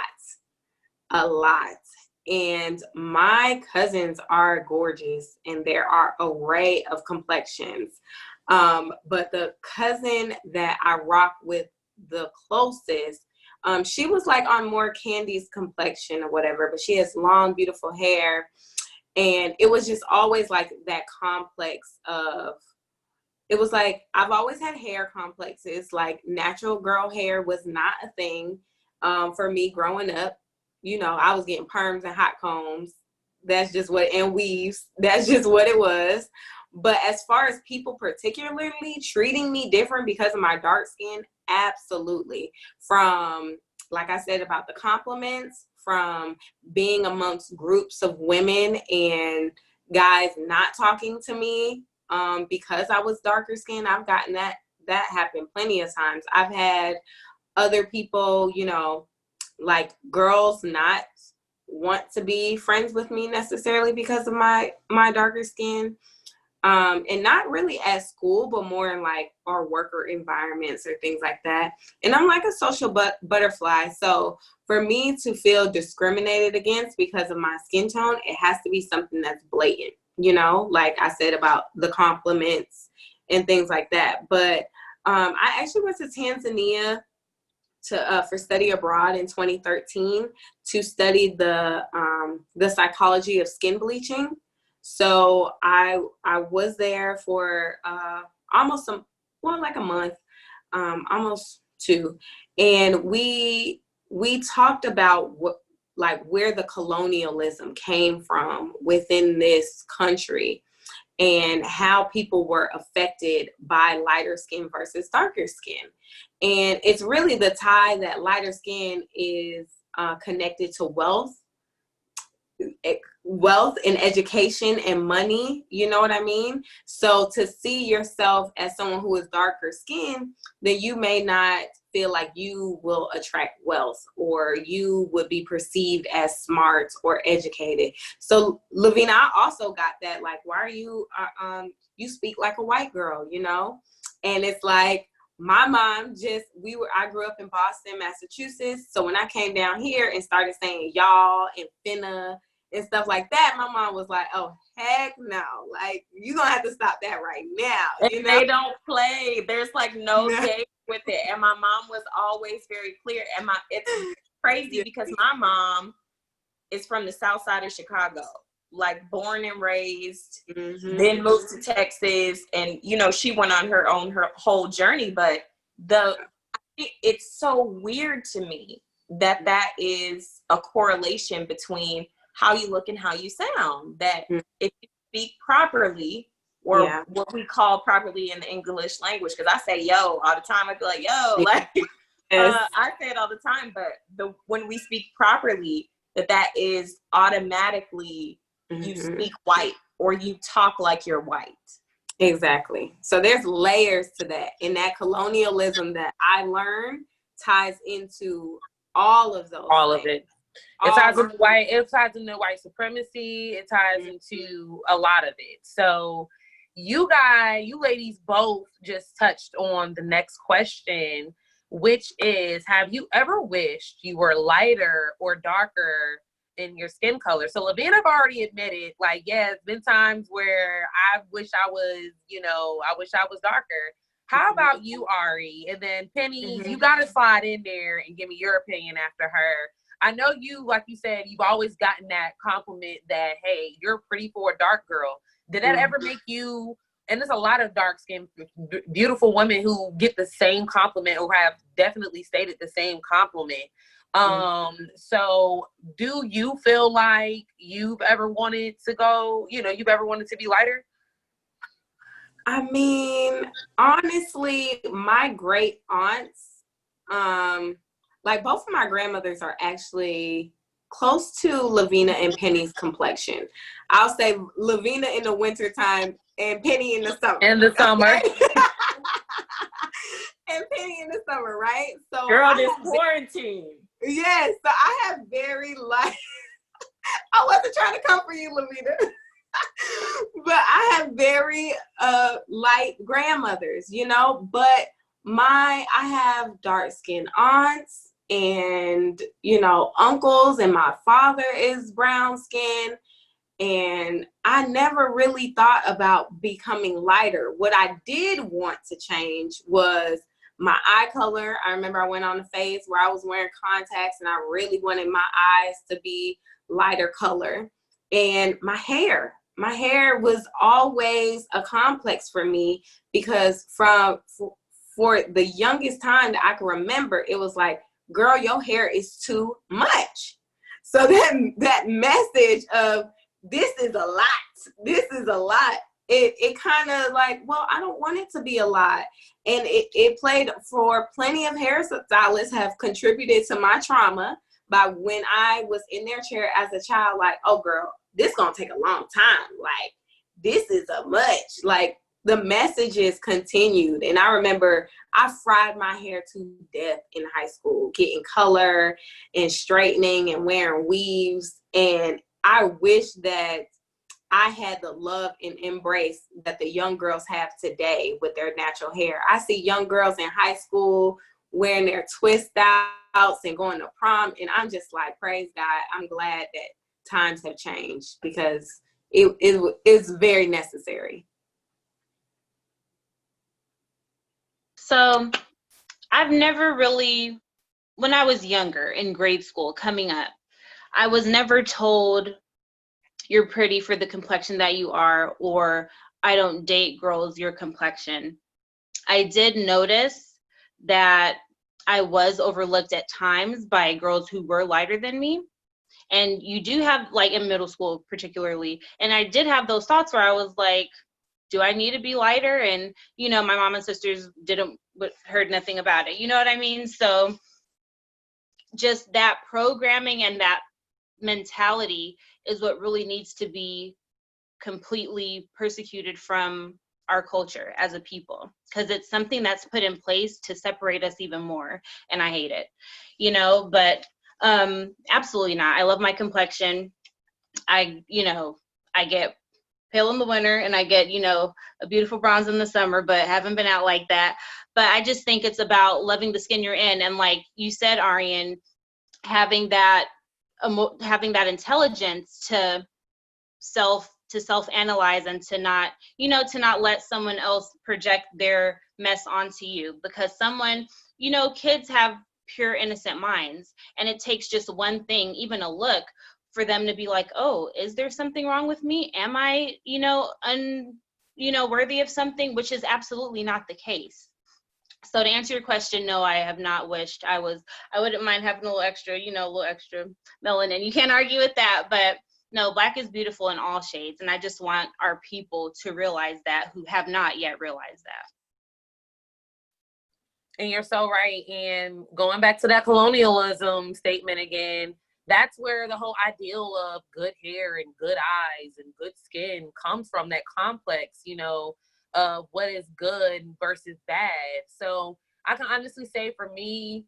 And my cousins are gorgeous and there are an array of complexions. But the cousin that I rock with the closest, she was like on more Candy's complexion or whatever, but she has long, beautiful hair. And it was just always like that complex of, it was like, I've always had hair complexes, like natural girl hair was not a thing. For me growing up, you know, I was getting perms and hot combs. That's just what, and weaves. That's just what it was. But as far as people particularly treating me different because of my dark skin, absolutely. From, like I said, about the compliments, from being amongst groups of women and guys not talking to me because I was darker skinned. I've gotten that happened plenty of times. I've had other people, you know, like girls not want to be friends with me necessarily because of my darker skin. and not really at school, but more in like our worker environments or things like that. And I'm like a social butterfly. So for me to feel discriminated against because of my skin tone, it has to be something that's blatant, like I said about the compliments and things like that. But I actually went to Tanzania for study abroad in 2013 to study the psychology of skin bleaching. So I was there for almost like a month, almost two, and we talked about where the colonialism came from within this country and how people were affected by lighter skin versus darker skin. And it's really the tie that lighter skin is connected to wealth and education and money, you know what I mean? So to see yourself as someone who is darker skinned, then you may not feel like you will attract wealth or you would be perceived as smart or educated. So Lavina, I also got that, like, why are you, you speak like a white girl, And it's like, my mom I grew up in Boston, Massachusetts. So when I came down here and started saying y'all and finna and stuff like that, my mom was like, oh, heck no. Like, you're going to have to stop that right now. And they don't play. There's like no game with it. And my mom was always very clear. And it's crazy because my mom is from the south side of Chicago. Like born and raised, then moved to Texas, and she went on her whole journey. But it's so weird to me that is a correlation between how you look and how you sound. That if you speak properly, or what we call properly in the English language, because I say yo all the time. I feel like yo, like I say it all the time. But when we speak properly, that is automatically. You speak white or you talk like you're white. Exactly. So there's layers to that. And that colonialism that I learned ties into all of those. All of it. It ties into white supremacy. It ties into a lot of it. So you ladies both just touched on the next question, which is, have you ever wished you were lighter or darker in your skin color? So Lavina have already admitted, like, yeah, it's been times where I wish I was darker. How about you, Ari? And then Penny, you got to slide in there and give me your opinion after her. I know you, like you said, you've always gotten that compliment that, hey, you're pretty for a dark girl. Did that ever make you, and there's a lot of dark skinned, beautiful women who get the same compliment or have definitely stated the same compliment. So do you feel like you've ever wanted to be lighter? I mean, honestly, my great aunts, like both of my grandmothers are actually close to Lavina and Penny's complexion. I'll say Lavina in the wintertime and Penny in the summer. And Penny in the summer, right? So girl, this quarantine. Yes, so I have very light. I wasn't trying to come for you, Lavina. But I have very light grandmothers, but I have dark skinned aunts and, uncles, and my father is brown skin. And I never really thought about becoming lighter. What I did want to change was my eye color. I remember I went on a phase where I was wearing contacts and I really wanted my eyes to be lighter color. And my hair was always a complex for me because for the youngest time that I can remember, it was like, girl, your hair is too much. So that message of this is a lot, it kind of like, well, I don't want it to be a lot. And it played for plenty of hairstylists have contributed to my trauma by when I was in their chair as a child, like, oh girl, this gonna take a long time. Like, this is a much. Like, the messages continued. And I remember I fried my hair to death in high school, getting color and straightening and wearing weaves. And I wish that I had the love and embrace that the young girls have today with their natural hair. I see young girls in high school wearing their twist outs and going to prom, and I'm just like, praise God. I'm glad that times have changed because it is very necessary. So I've never really, when I was younger in grade school coming up, I was never told you're pretty for the complexion that you are, or I don't date girls your complexion. I did notice that I was overlooked at times by girls who were lighter than me. And you do have, like in middle school particularly, and I did have those thoughts where I was like, do I need to be lighter? And, you know, my mom and sisters heard nothing about it. You know what I mean? So just that programming and that mentality is what really needs to be completely persecuted from our culture as a people, because it's something that's put in place to separate us even more, and I hate it, you know. But absolutely not. I love my complexion. I get pale in the winter and I get, you know, a beautiful bronze in the summer, but haven't been out like that. But I just think it's about loving the skin you're in, and like you said, Ariane, having that intelligence to self-analyze and to not let someone else project their mess onto you, because someone, you know, kids have pure innocent minds, and it takes just one thing, even a look, for them to be like, oh, is there something wrong with me? Am I, worthy of something? Which is absolutely not the case. So to answer your question, no, I have not wished I wouldn't mind having a little extra melanin. You can't argue with that, but no, Black is beautiful in all shades. And I just want our people to realize that, who have not yet realized that. And you're so right. And going back to that colonialism statement again, that's where the whole ideal of good hair and good eyes and good skin comes from, that complex, of what is good versus bad. So I can honestly say for me,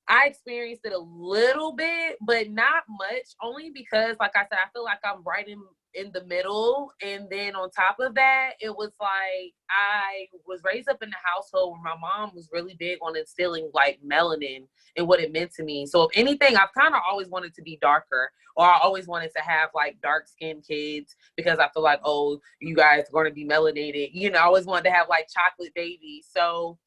I experienced it a little bit, but not much, only because, like I said, I feel like I'm right in the middle. And then on top of that, it was like I was raised up in a household where my mom was really big on instilling like melanin and what it meant to me. So if anything, I've kind of always wanted to be darker, or I always wanted to have like dark skinned kids, because I feel like, oh, you guys are going to be melanated. I always wanted to have like chocolate babies. So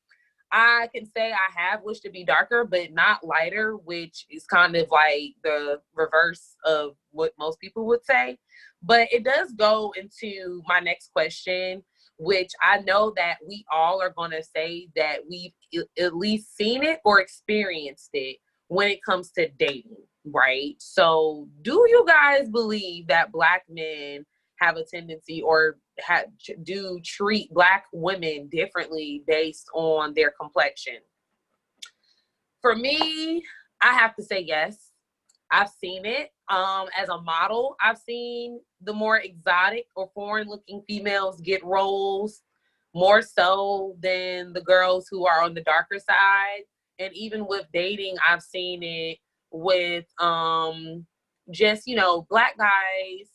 I can say I have wished to be darker, but not lighter, which is kind of like the reverse of what most people would say. But it does go into my next question, which I know that we all are going to say that we've at least seen it or experienced it when it comes to dating, right? So do you guys believe that Black men have a tendency or do treat Black women differently based on their complexion? For me, I have to say yes. I've seen it. As a model, I've seen the more exotic or foreign-looking females get roles more so than the girls who are on the darker side. And even with dating, I've seen it with just, Black guys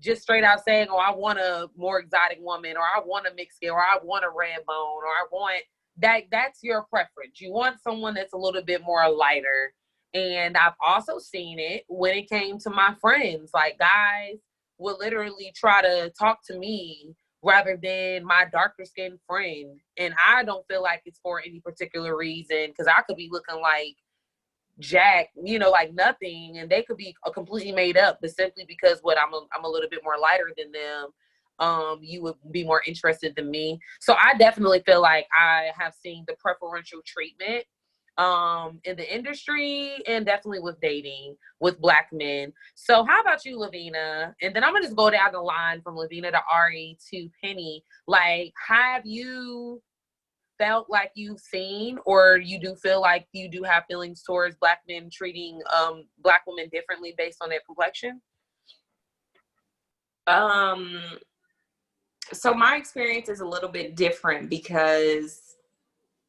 just straight out saying, oh, I want a more exotic woman, or I want a mixed skin, or I want a red bone, or I want that's your preference. You want someone that's a little bit more lighter. And I've also seen it when it came to my friends. Like, guys would literally try to talk to me rather than my darker skinned friend. And I don't feel like it's for any particular reason, because I could be looking like Jack, like nothing, and they could be completely made up, but simply because I'm a little bit more lighter than them, you would be more interested than me. So I definitely feel like I have seen the preferential treatment in the industry, and definitely with dating with Black men. So how about you, Lavina? And then I'm gonna just go down the line from Lavina to Ari to Penny. Like, have you felt like you've seen, or you do feel like you do have feelings towards Black men treating Black women differently based on their complexion? So my experience is a little bit different, because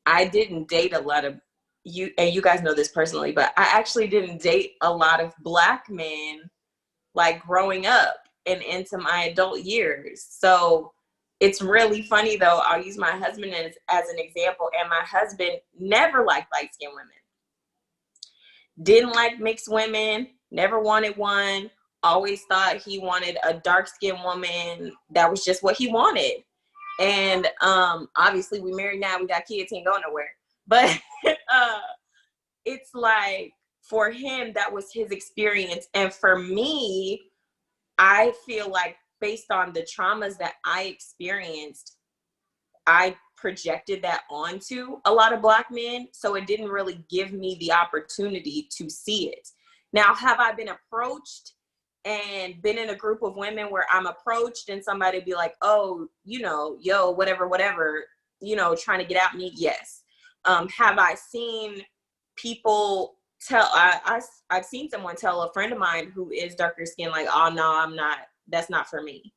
I didn't date a lot of you, and you guys know this personally, but I actually didn't date a lot of Black men like growing up. and into my adult years. So it's really funny though. I'll use my husband as an example. And my husband never liked light-skinned women. Didn't like mixed women, never wanted one. Always thought he wanted a dark-skinned woman. That was just what he wanted. And obviously we married now, we got kids, ain't going nowhere. But it's like, for him, that was his experience. And for me, I feel like based on the traumas that I experienced, I projected that onto a lot of Black men. So it didn't really give me the opportunity to see it. Now, have I been approached and been in a group of women where I'm approached and somebody be like, oh, you know, yo, whatever, you know, trying to get at me? Yes. Have I seen people tell, I've seen someone tell a friend of mine who is darker skinned, like, oh no, I'm not, that's not for me.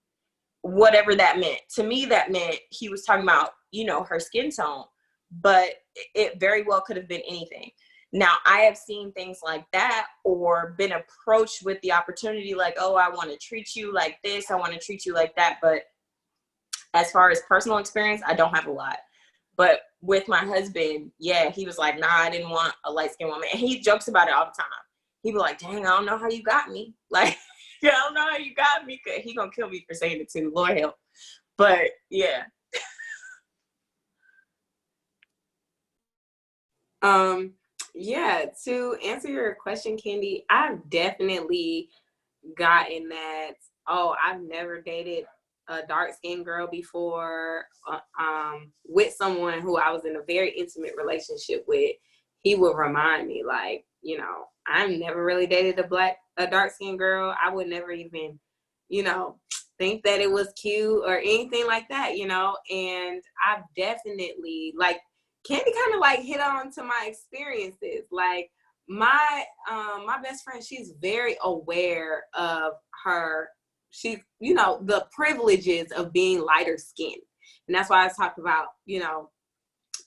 Whatever that meant. To me, that meant he was talking about, you know, her skin tone, but it very well could have been anything. Now, I have seen things like that, or been approached with the opportunity like, oh, I want to treat you like this, I want to treat you like that. But as far as personal experience, I don't have a lot. But with my husband, yeah, he was like, nah, I didn't want a light-skinned woman. And he jokes about it all the time. He'd be like, dang, I don't know how you got me. Like, I don't know how you got me. Cause he gonna kill me for saying it too. Lord help. But yeah. Yeah, to answer your question, Candy, I've definitely gotten that, oh, I've never dated a dark-skinned girl before, with someone who I was in a very intimate relationship with. He would remind me, like, you know, I've never really dated a dark-skinned girl. I would never even, you know, think that it was cute or anything like that, you know. And I've definitely, like, Candy kind of like hit on to my experiences. Like my best friend, she's very aware of she's, you know, the privileges of being lighter skinned. And that's why I talk about, you know,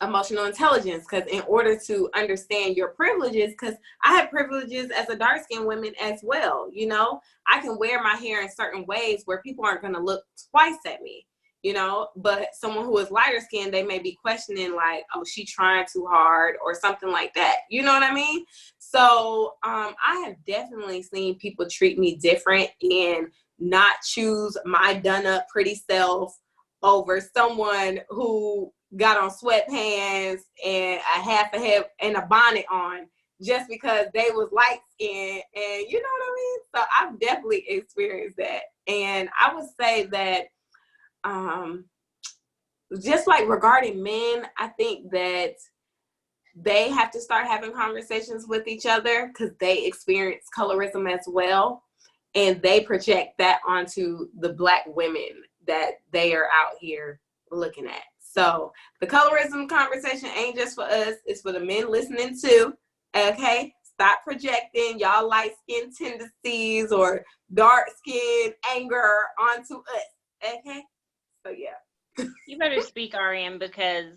emotional intelligence, because in order to understand your privileges, because I have privileges as a dark skinned woman as well, you know, I can wear my hair in certain ways where people aren't going to look twice at me. You know, but someone who is lighter skinned, they may be questioning like, oh, she trying too hard or something like that. You know what I mean? So I have definitely seen people treat me different and not choose my done up pretty self over someone who got on sweatpants and a half a head and a bonnet on just because they was light skinned. And you know what I mean? So I've definitely experienced that. And I would say that just like regarding men, I think that they have to start having conversations with each other because they experience colorism as well, and they project that onto the Black women that they are out here looking at. So the colorism conversation ain't just for us, it's for the men listening too. Okay, stop projecting y'all light skin tendencies or dark skin anger onto us. Okay. So yeah. You better speak, Ariane, because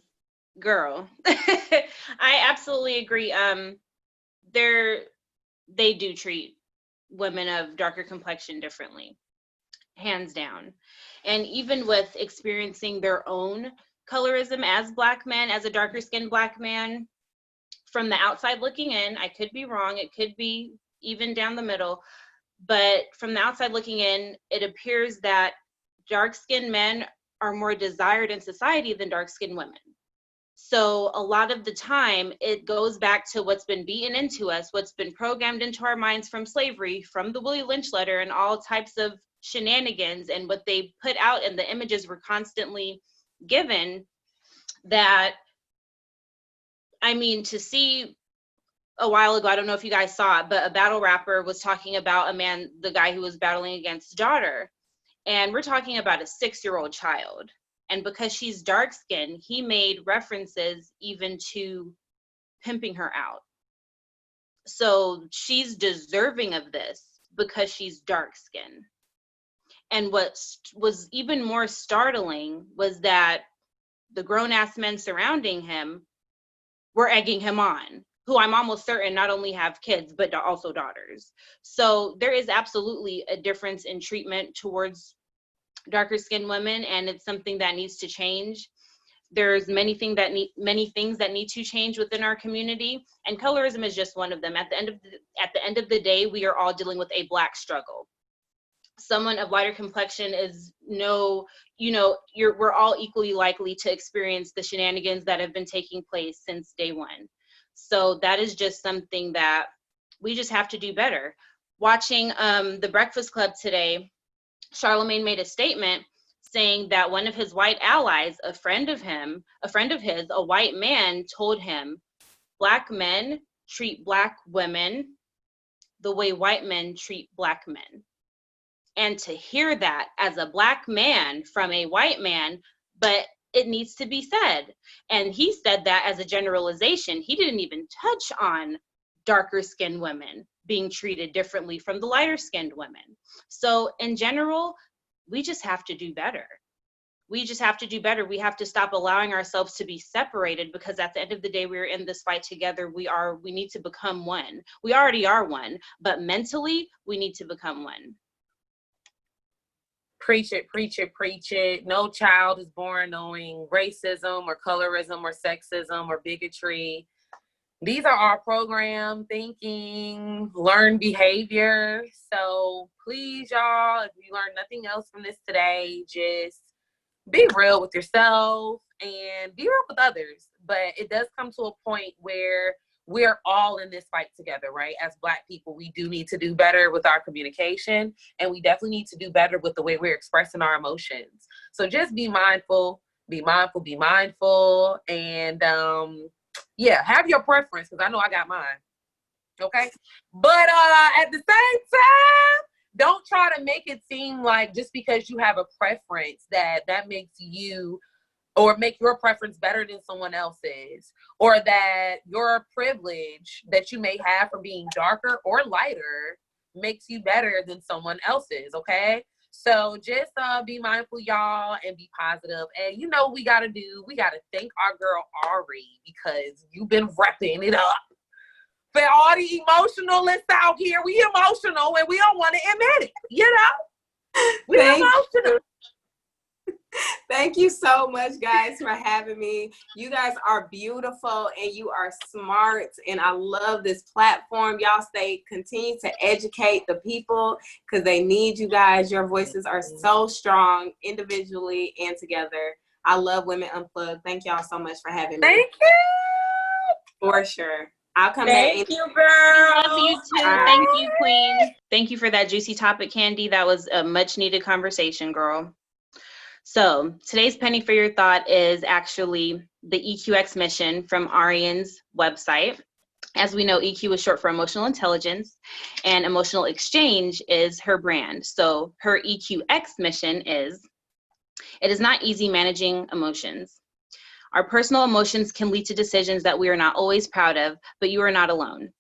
girl, I absolutely agree. They do treat women of darker complexion differently, hands down. And even with experiencing their own colorism as Black men, as a darker skinned Black man, from the outside looking in, I could be wrong, it could be even down the middle, but from the outside looking in, it appears that dark-skinned men are more desired in society than dark-skinned women. So a lot of the time, it goes back to what's been beaten into us, what's been programmed into our minds from slavery, from the Willie Lynch letter, and all types of shenanigans, and what they put out, and the images were constantly given. That, I mean, to see a while ago, I don't know if you guys saw it, but a battle rapper was talking about a man, the guy who was battling against his daughter. And we're talking about a 6-year-old child. And because she's dark skinned, he made references even to pimping her out. So she's deserving of this because she's dark skinned. And what was even more startling was that the grown ass men surrounding him were egging him on. who I'm almost certain not only have kids, but also daughters. So there is absolutely a difference in treatment towards darker skinned women, and it's something that needs to change. There's many things that need to change within our community, and colorism is just one of them. At the end of the day, we are all dealing with a Black struggle. Someone of lighter complexion is we're all equally likely to experience the shenanigans that have been taking place since day one. So that is just something that we just have to do better. Watching the Breakfast Club today, Charlemagne made a statement saying that one of his white allies, a friend of his, a white man, told him, Black men treat Black women the way white men treat Black men. And to hear that as a Black man from a white man, but it needs to be said. And he said that as a generalization. He didn't even touch on darker skinned women being treated differently from the lighter skinned women. So in general, we just have to do better. We just have to do better. We have to stop allowing ourselves to be separated, because at the end of the day, we're in this fight together. We need to become one. We already are one, but mentally, we need to become one. Preach it, preach it, preach it. No child is born knowing racism or colorism or sexism or bigotry. These are our program thinking, learned behavior. So please, y'all, if you learned nothing else from this today, just be real with yourself and be real with others. But it does come to a point where we're all in this fight together, right? As Black people, we do need to do better with our communication, and we definitely need to do better with the way we're expressing our emotions. So just be mindful, and have your preference, because I know I got mine. Okay? But at the same time, don't try to make it seem like just because you have a preference that makes you, or make your preference better than someone else's, or that your privilege that you may have for being darker or lighter makes you better than someone else's, okay? So just be mindful, y'all, and be positive. And you know what we gotta do? We gotta thank our girl Ari, because you've been repping it up. For all the emotionalists out here, we emotional and we don't want to admit it, you know? We emotional. Thank you so much, guys, for having me. You guys are beautiful and you are smart, and I love this platform. Y'all continue to educate the people, because they need you guys. Your voices are so strong individually and together. I love Women Unplugged. Thank y'all so much for having me. Thank you. For sure. I'll come back. Thank you, girl. Love you too. Thank you, Queen. Thank you for that juicy topic, Candy. That was a much needed conversation, girl. So today's penny for your thought is actually the EQX mission from Ariane's website. As we know, EQ is short for emotional intelligence, and emotional exchange is her brand. So her EQX mission is, it is not easy managing emotions. Our personal emotions can lead to decisions that we are not always proud of, but you are not alone.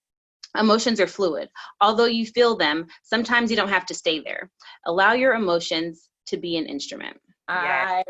Emotions are fluid. Although you feel them, sometimes you don't have to stay there. Allow your emotions to be an instrument. I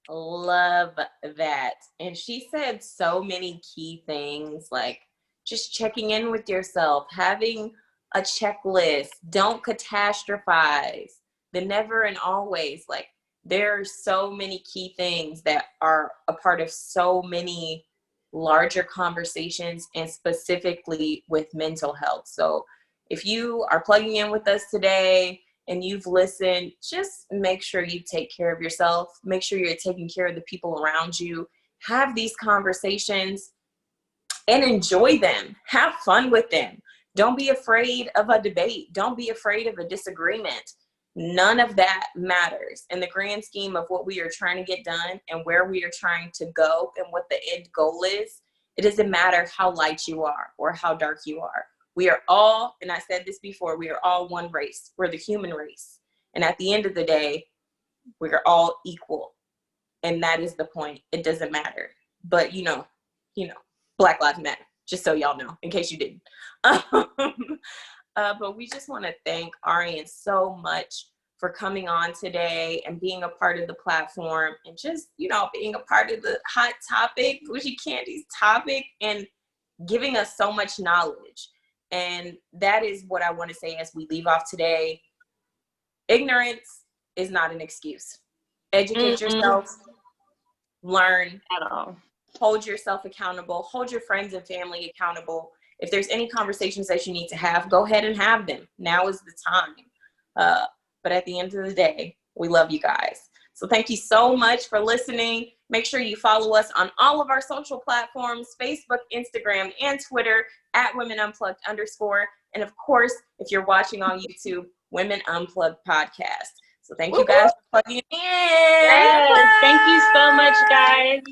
love that. And she said so many key things, like just checking in with yourself, having a checklist, don't catastrophize, the never and always. Like, there are so many key things that are a part of so many larger conversations, and specifically with mental health. So if you are plugging in with us today and you've listened, just make sure you take care of yourself. Make sure you're taking care of the people around you. Have these conversations and enjoy them. Have fun with them. Don't be afraid of a debate. Don't be afraid of a disagreement. None of that matters in the grand scheme of what we are trying to get done and where we are trying to go and what the end goal is. It doesn't matter how light you are or how dark you are. We are all, and I said this before, we are all one race. We're the human race. And at the end of the day, we are all equal. And that is the point. It doesn't matter. But you know, Black Lives Matter, just so y'all know, in case you didn't. But we just want to thank Ariane so much for coming on today and being a part of the platform, and just, being a part of the hot topic, Bougie Candy's topic, and giving us so much knowledge. And that is what I want to say as we leave off today. Ignorance is not an excuse. Educate yourself, learn, At all. hold yourself accountable, hold your friends and family accountable. If there's any conversations that you need to have, go ahead and have them. Now is the time. But at the end of the day, we love you guys. So thank you so much for listening. Make sure you follow us on all of our social platforms, Facebook, Instagram, and Twitter @WomenUnplugged_. And of course, if you're watching on YouTube, Women Unplugged Podcast. So thank you guys for plugging in. Yes, thank you so much, guys.